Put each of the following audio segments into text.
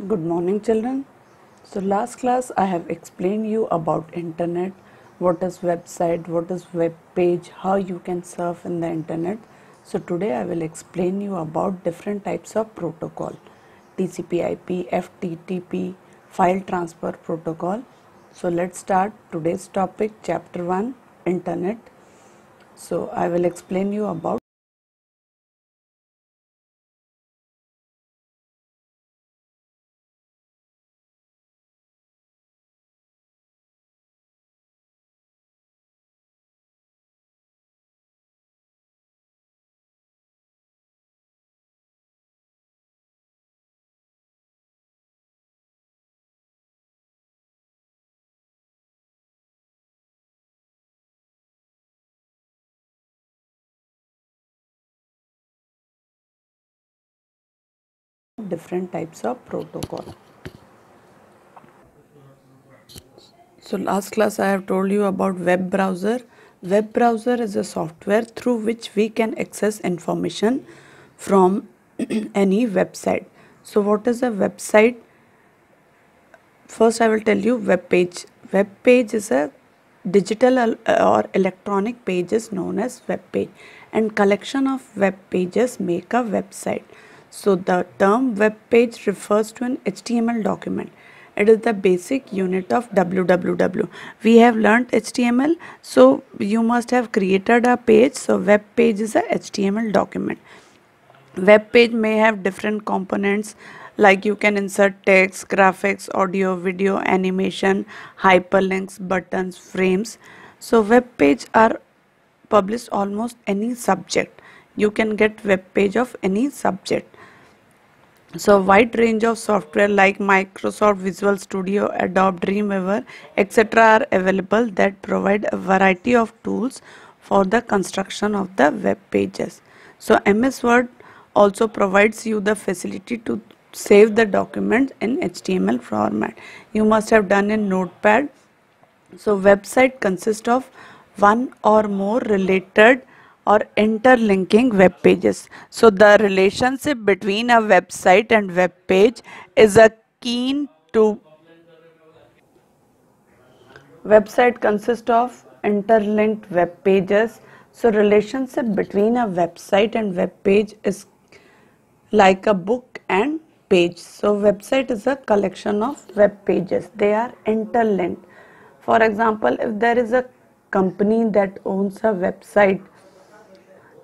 Good morning, children. So last class I have explained you about internet, what is website, what is web page, how you can surf in the internet. So today I will explain you about different types of protocol, TCP/IP, FTTP, file transfer protocol. So let's start today's topic, chapter 1, internet. So I will explain you about different types of protocol. So last class I have told you about web browser. Web browser is a software through which we can access information from any website. So what is a website? First I will tell you web page. Web page is a digital or electronic page is known as web page, and collection of web pages make a website. So the term web page refers to an HTML document. It is the basic unit of www. We have learnt HTML, so you must have created a page. So web page is a HTML document. Web page may have different components, like you can insert text, graphics, audio, video, animation, hyperlinks, buttons, frames. So web page are published almost any subject. You can get web page of any subject. So wide range of software like Microsoft Visual Studio, Adobe Dreamweaver, etc. are available that provide a variety of tools for the construction of the web pages. So MS Word also provides you the facility to save the document in HTML format. You must have done in Notepad. So website consists of one or more related or interlinking web pages. So the relationship between a website and web page is a key to website consists of interlinked web pages. So relationship between a website and web page is like a book and page. So website is a collection of web pages. They are interlinked. For example, if there is a company that owns a website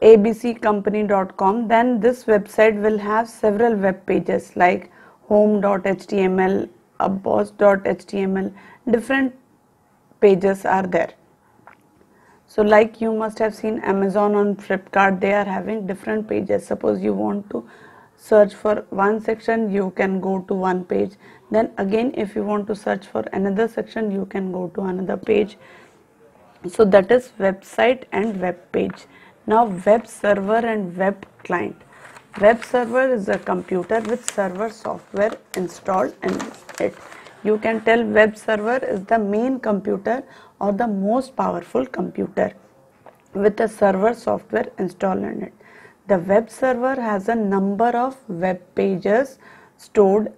abccompany.com, then this website will have several web pages like home.html, upboss.html. Different pages are there. So like you must have seen Amazon and Flipkart, they are having different pages. Suppose you want to search for one section, you can go to one page. Then again, if you want to search for another section, you can go to another page. So that is website and web page. Now web server and web client. Web server is a computer with server software installed in it. You can tell web server is the main computer or the most powerful computer with a server software installed in it. The web server has a number of web pages stored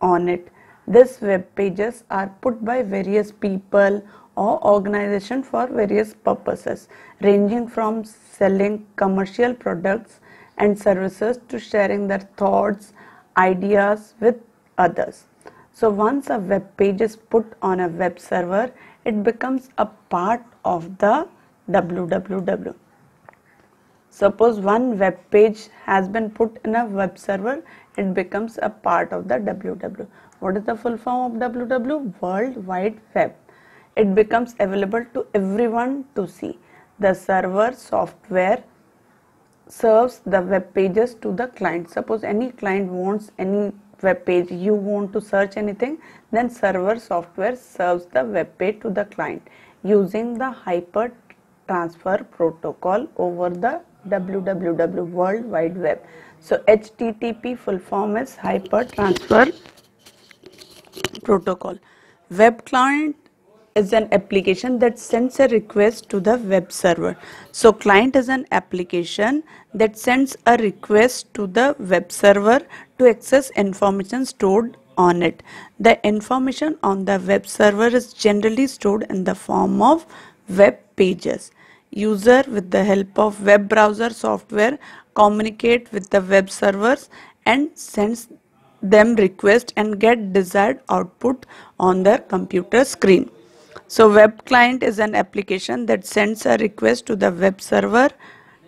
on it. These web pages are put by various people or organization for various purposes, ranging from selling commercial products and services to sharing their thoughts, ideas with others. So once a web page is put on a web server, it becomes a part of the www. Suppose one web page has been put in a web server, it becomes a part of the www. What is the full form of www? World Wide Web. It becomes available to everyone to see. The server software serves the web pages to the client. Suppose any client wants any web page, you want to search anything, then server software serves the web page to the client using the hyper transfer protocol over the www, World Wide Web. So HTTP full form is hyper transfer protocol. Web client is an application that sends a request to the web server. So client is an application that sends a request to the web server to access information stored on it. The information on the web server is generally stored in the form of web pages. User with the help of web browser software communicate with the web servers and sends them request and get desired output on their computer screen. So web client is an application that sends a request to the web server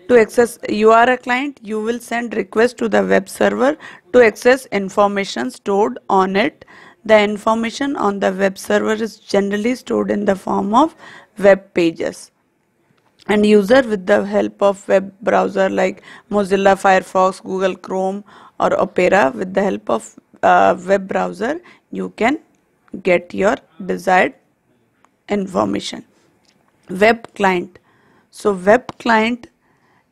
to access. You are a client, you will send request to the web server to access information stored on it. The information on the web server is generally stored in the form of web pages. And user with the help of web browser like Mozilla Firefox, Google Chrome or Opera, with the help of web browser, you can get your desired information. Web client. So web client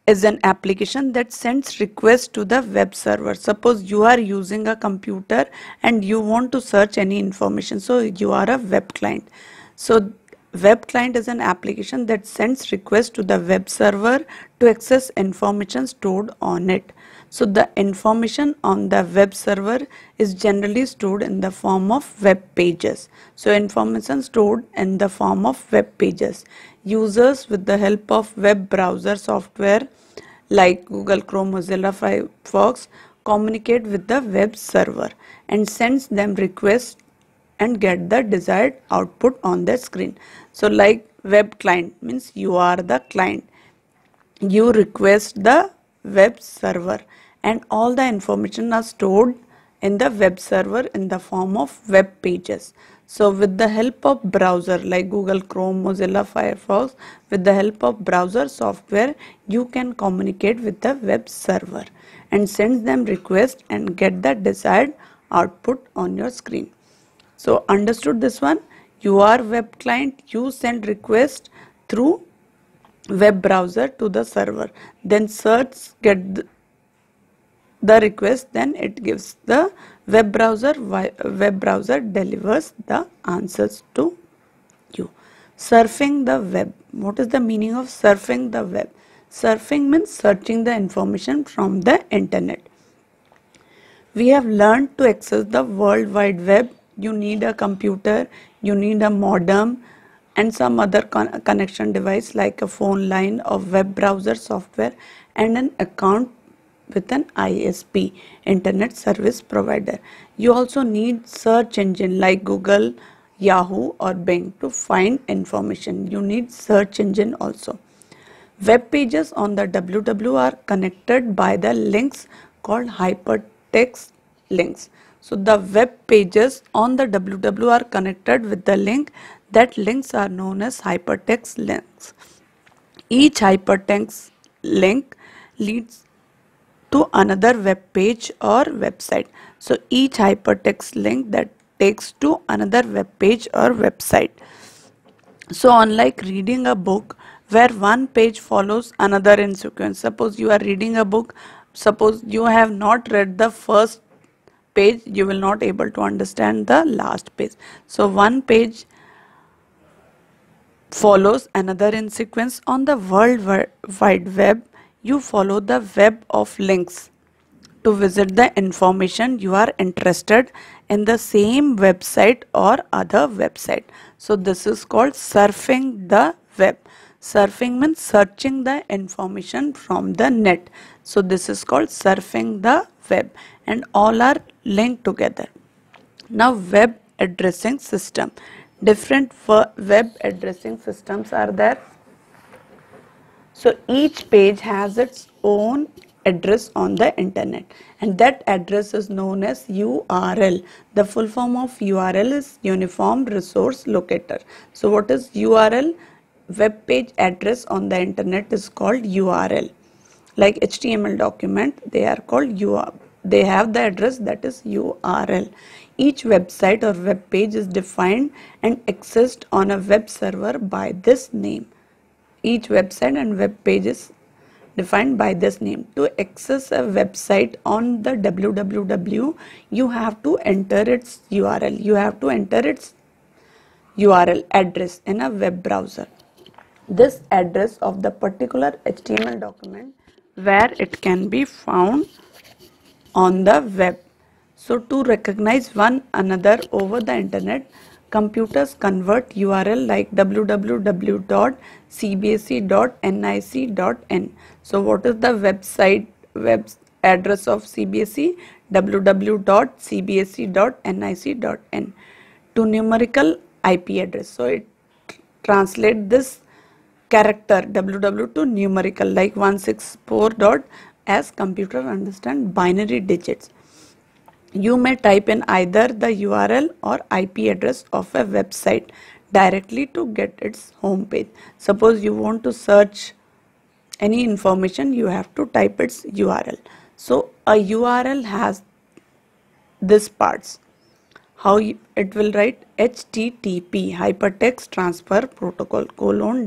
is an application that sends requests to the web server. Suppose you are using a computer and you want to search any information, so you are a web client. So web client is an application that sends requests to the web server to access information stored on it. So the information on the web server is generally stored in the form of web pages. So information stored in the form of web pages. Users with the help of web browser software like Google Chrome, Mozilla Firefox communicate with the web server and sends them requests and get the desired output on their screen. So like web client means you are the client. You request the web server and all the information are stored in the web server in the form of web pages. So with the help of browser like Google Chrome, Mozilla Firefox, with the help of browser software, you can communicate with the web server and send them requests and get the desired output on your screen. So understood this one? You are web client, you send request through web browser to the server, then search, get the request, then it gives the web browser delivers the answers to you. Surfing the web. What is the meaning of surfing the web? Surfing means searching the information from the internet. We have learned to access the World Wide Web. You need a computer, you need a modem and some other connection device like a phone line or web browser software and an account with an ISP, Internet Service Provider. You also need search engine like Google, Yahoo or Bing to find information. You need search engine also. Web pages on the www are connected by the links called hypertext links. So the web pages on the www are connected with the link. That links are known as hypertext links. Each hypertext link leads to another web page or website. So each hypertext link that takes to another web page or website. So unlike reading a book where one page follows another in sequence, suppose you are reading a book, suppose you have not read the first page, you will not able to understand the last page. So one page follows another in sequence. On the World Wide Web, you follow the web of links to visit the information you are interested in the same website or other website. So this is called surfing the web. Surfing means searching the information from the net. So this is called surfing the web and all are linked together. Now web addressing system. Different web addressing systems are there. So each page has its own address on the internet and that address is known as URL. The full form of URL is Uniform Resource Locator. So what is URL? Web page address on the internet is called URL. Like HTML document, they are called URL. They have the address that is URL. Each website or web page is defined and accessed on a web server by this name. Each website and web page is defined by this name. To access a website on the www, you have to enter its URL. You have to enter its URL address in a web browser. This address of the particular HTML document where it can be found on the web. So to recognize one another over the internet, computers convert URL like www.cbse.nic.in. So what is the web address of CBSE? www.cbse.nic.in to numerical IP address. So it translate this character www to numerical like 164 dot as computer understand binary digits. You may type in either the URL or IP address of a website directly to get its home page. Suppose you want to search any information, you have to type its URL. So a URL has this parts. How it will write HTTP hypertext transfer protocol : www,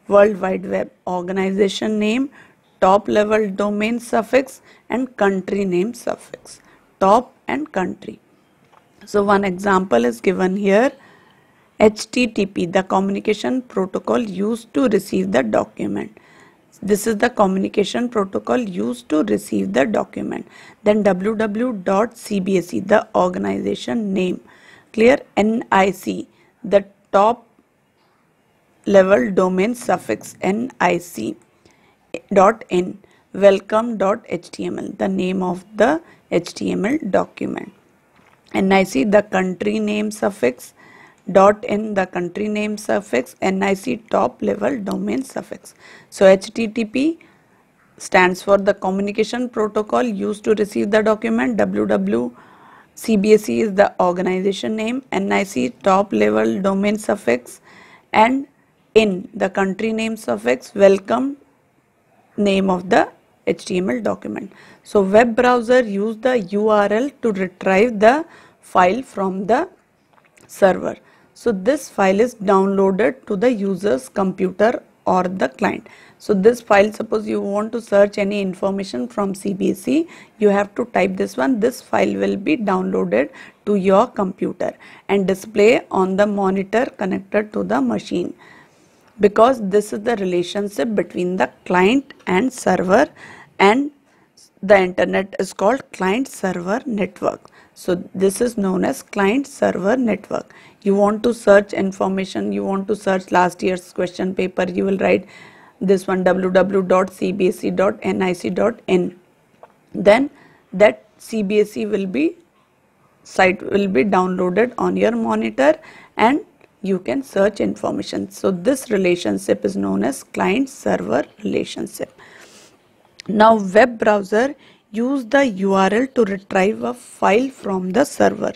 World Wide Web, organization name, top level domain suffix and country name suffix, top and country. So one example is given here. HTTP, the communication protocol used to receive the document. This is the communication protocol used to receive the document. Then www.cbse, the organization name. Clear? NIC, the top level domain suffix NIC. .in, welcome.html, the name of the HTML document. NIC, the country name suffix. .in, the country name suffix. NIC, top level domain suffix. So HTTP stands for the communication protocol used to receive the document. CBSE is the organization name. NIC, top level domain suffix, and in, the country name suffix. Welcome, name of the HTML document. So web browser use the URL to retrieve the file from the server. So this file is downloaded to the user's computer or the client. So this file, suppose you want to search any information from CBSE, you have to type this one. This file will be downloaded to your computer and display on the monitor connected to the machine, because this is the relationship between the client and server, and the internet is called client server network. So this is known as client server network. You want to search information, you want to search last year's question paper, you will write this one www.cbse.nic.in. Then that CBSE will be site will be downloaded on your monitor and you can search information. So this relationship is known as client server relationship. Now web browser use the URL to retrieve a file from the server.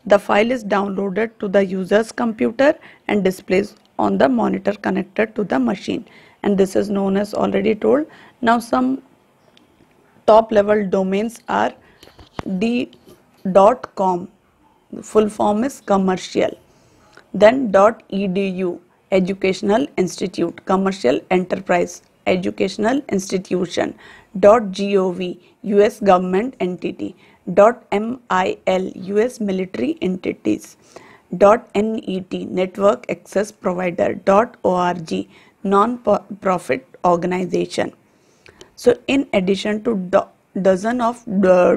The file is downloaded to the user's computer and displays on the monitor connected to the machine, and this is known as already told. Now some top level domains are .com, full form is commercial. Then .edu, educational institute, commercial enterprise, educational institution. .gov, US government entity. .mil, US military entities. .net, network access provider. .org, non-profit organization. So in addition to dozen of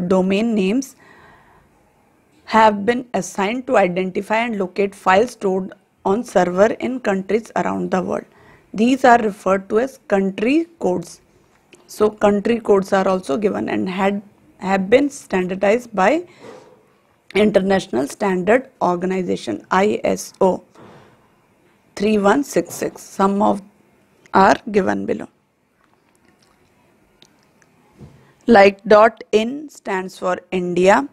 domain names have been assigned to identify and locate files stored on server in countries around the world. These are referred to as country codes. So country codes are also given and have been standardized by International Standard Organization ISO 3166. Some of are given below. Like .in stands for India,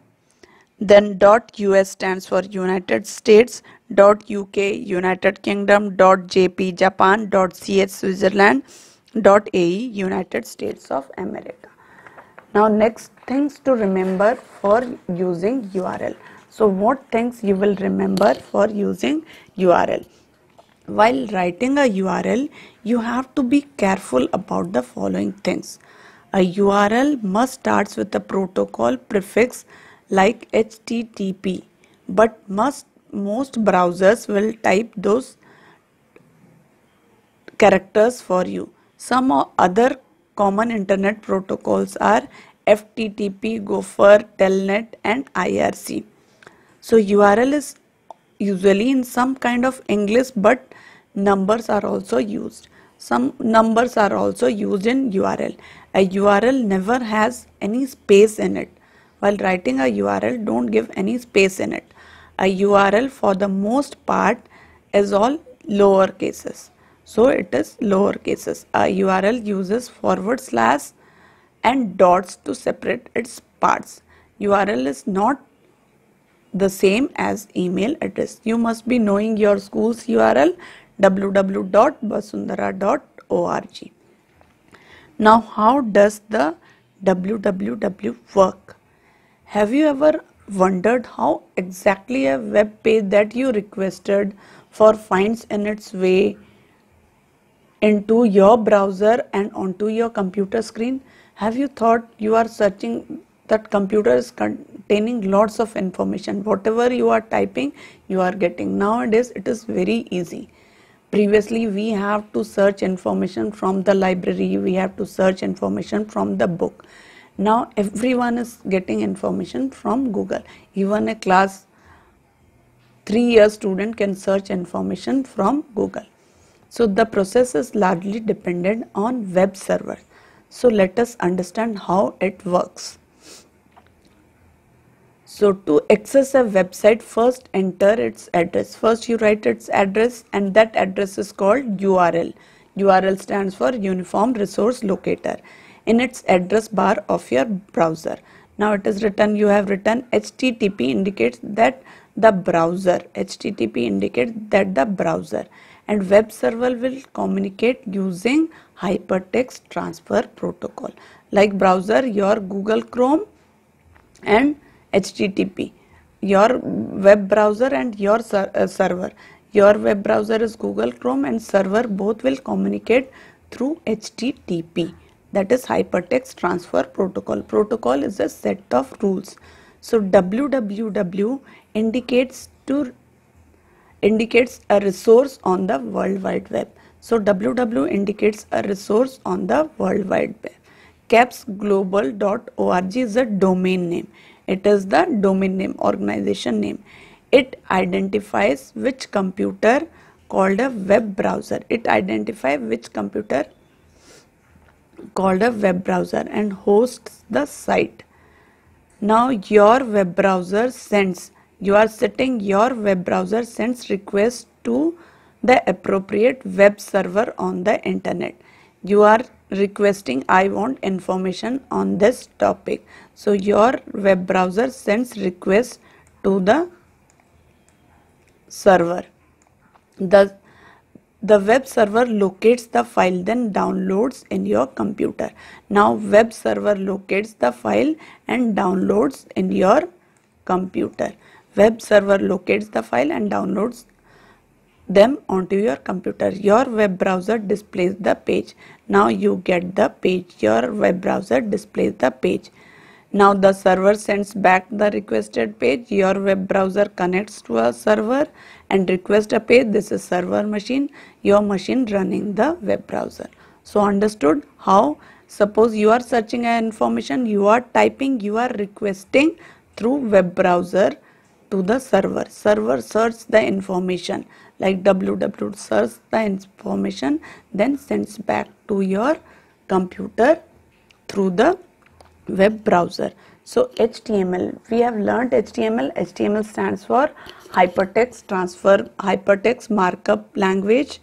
then .us stands for United States, .uk United Kingdom, .jp Japan, .ch Switzerland, .ae United States of America. Now next things to remember for using URL. So what things you will remember for using URL? While writing a URL, you have to be careful about the following things. A URL must start with a protocol prefix like HTTP, but most browsers will type those characters for you. Some other common internet protocols are FTTP, Gopher, Telnet and IRC. So URL is usually in some kind of English, but numbers are also used. Some numbers are also used in URL. A URL never has any space in it. While writing a URL, don't give any space in it. A URL for the most part is all lower cases. So it is lower cases. A URL uses forward slash and dots to separate its parts. URL is not the same as email address. You must be knowing your school's URL, www.basundhara.org. Now, how does the www work? Have you ever wondered how exactly a web page that you requested for finds in its way into your browser and onto your computer screen? Have you thought you are searching, that computer is containing lots of information? Whatever you are typing, you are getting. Nowadays, it is very easy. Previously, we have to search information from the library, we have to search information from the book. Now, everyone is getting information from Google. Even a class 3-year student can search information from Google. So the process is largely dependent on web server. So let us understand how it works. So to access a website, first enter its address. First you write its address, and that address is called URL. URL stands for Uniform Resource Locator in its address bar of your browser. Now it is written, you have written HTTP indicates that the browser. HTTP indicates that the browser. And web server will communicate using hypertext transfer protocol. Like browser, your Google Chrome and HTTP, your web browser and your server. Your web browser is Google Chrome and server, both will communicate through HTTP, that is hypertext transfer protocol. Protocol is a set of rules. So www indicates a resource on the World Wide Web. So www indicates a resource on the World Wide Web. capsglobal.org is a domain name. It is the domain name, organization name. It identifies which computer called a web browser. It identifies which computer called a web browser and hosts the site. Now your web browser sends, your web browser sends requests to the appropriate web server on the internet. You are requesting, I want information on this topic. So your web browser sends requests to the server. The web server locates the file, then downloads in your computer. Now web server locates the file and downloads in your computer. Web server locates the file and downloads them onto your computer. Your web browser displays the page. Now you get the page. Your web browser displays the page. Now the server sends back the requested page. Your web browser connects to a server and requests a page. This is server machine, your machine running the web browser. So understood how, suppose you are searching an information, you are typing, you are requesting through web browser to the server. Server searches the information like www, search the information, then sends back to your computer through the web browser. So HTML, we have learnt HTML. HTML stands for hypertext markup language.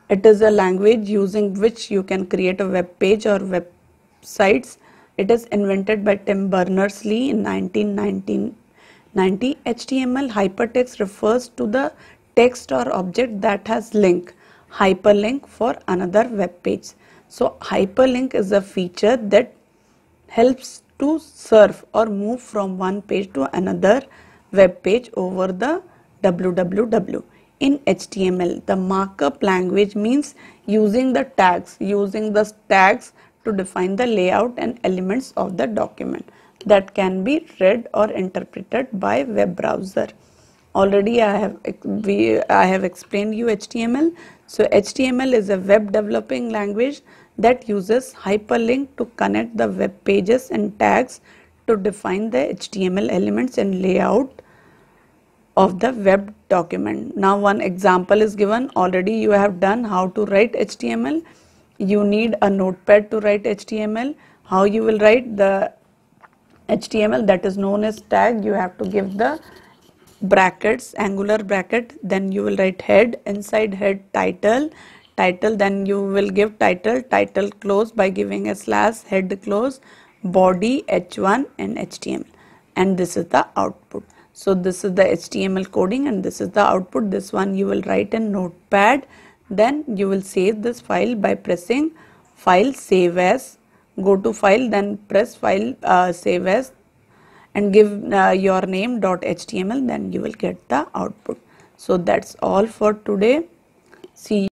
It is a language using which you can create a web page or websites. It is invented by Tim Berners-Lee in 1990. HTML hypertext refers to the text or object that has link, hyperlink for another web page. So hyperlink is a feature that helps to surf or move from one page to another web page over the www. In HTML, the markup language means using the tags to define the layout and elements of the document that can be read or interpreted by web browser. Already I have explained you HTML. So HTML is a web developing language that uses hyperlink to connect the web pages and tags to define the HTML elements and layout of the web document. Now one example is given. Already you have done how to write HTML. You need a notepad to write HTML. How you will write the HTML, that is known as tag. You have to give the brackets, angular bracket, then you will write head, inside head title, then you will give title close by giving a slash, head close, body h1 and HTML, and this is the output. So this is the HTML coding and this is the output. This one you will write in notepad, then you will save this file by pressing file, save as, go to file, then press file, save as, and give your name .html, then you will get the output. So that's all for today. See you.